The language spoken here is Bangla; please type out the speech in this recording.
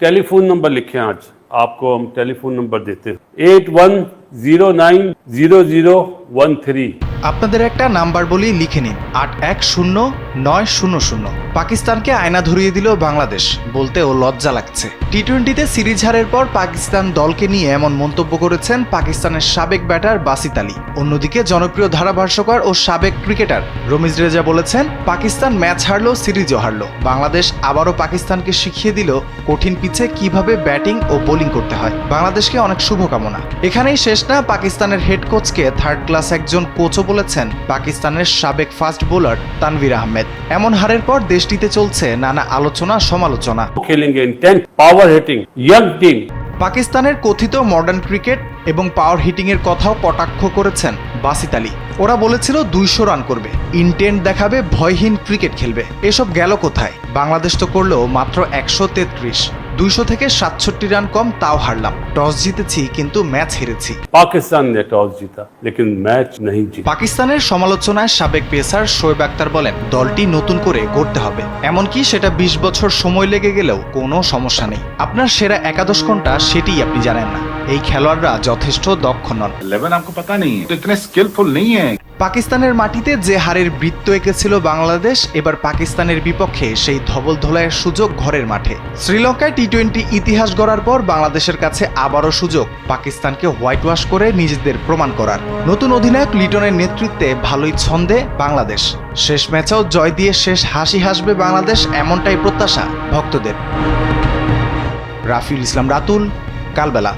टेलीफोन नंबर लिखें। आज आपको हम टेलीफोन नंबर देते हैं 81090013। আপনাদের একটা নাম্বার বলি লিখে নিন 810900। পাকিস্তানকে আয়না ধরিয়ে দিল বাংলাদেশ, বলতেও লজ্জা লাগছে। টি-20তে সিরিজ হারের পর পাকিস্তান দলকে নিয়ে এমন মন্তব্য করেছেন পাকিস্তানের সাবেক ব্যাটার বাসিত আলী। অন্যদিকে জনপ্রিয় ধারাভাষ্যকার ও সাবেক ক্রিকেটার রমিজ রেজা বলেছেন, পাকিস্তান ম্যাচ হারলো, সিরিজও হারলো, বাংলাদেশ আবারও পাকিস্তানকে শিখিয়ে দিল কঠিন পিচে কিভাবে ব্যাটিং ও বোলিং করতে হয়। বাংলাদেশকে অনেক শুভকামনা। এখানেই শেষ না, পাকিস্তানের হেড কোচকে থার্ড ক্লাস একজন কোচও বলেছেন পাকিস্তানের সাবেক ফাস্ট বোলার তানভীর আহমেদ। এমন হারের পর দেশটিতে চলছে নানা আলোচনা সমালোচনা। खेलेंगे intense power hitting young team. পাকিস্তানের কথিত মডার্ন ক্রিকেট এবং পাওয়ার হিটিং এর কথাও কটাক্ষ করেছেন বাসিত আলী। ওরা বলেছিল 200 রান করবে, ইন্টেন্ট দেখাবে, ভয়হীন ক্রিকেট খেলবে। এসব গেল কোথায়? বাংলাদেশ তো করলো মাত্র 133, 200 থেকে 67 রান কম, তাও হারলাম। টস জিতেছি কিন্তু ম্যাচ হেরেছি। पाकिस्तान ने टॉस जीता लेकिन मैच नहीं जीता। পাকিস্তানের সমালোচনায় সাবেক পেসার শোয়েব আখতার বলেন, দলটি নতুন করে গড়তে হবে, এমনকি সেটা 20 বছর সময় লেগে গেলেও কোনো সমস্যা নেই। আপনার সেরা একাদশ কোনটা সেটিই আপনি জানেন না। এই খেলোয়াড়রা যথেষ্ট দক্ষ নন। 11 आपको पता नहीं है, तो इतने स्किलफुल नहीं है। পাকিস্তানের মাটিতে যে হারের বৃত্ত এঁকেছিল বাংলাদেশ, এবার পাকিস্তানের বিপক্ষে সেই ধবল ধোলাইয়ের সুযোগ ঘরের মাঠে। শ্রীলঙ্কায় টি-20 ইতিহাস গড়ার পর বাংলাদেশের কাছে আবারও সুযোগ পাকিস্তানকে হোয়াইট ওয়াশ করে নিজেদের প্রমাণ করার। নতুন অধিনায়ক লিটনের নেতৃত্বে ভালোই ছন্দে বাংলাদেশ। শেষ ম্যাচেও জয় দিয়ে শেষ হাসি হাসবে বাংলাদেশ, এমনটাই প্রত্যাশা ভক্তদের। রাফিউল ইসলাম রাতুল, কালবেলা।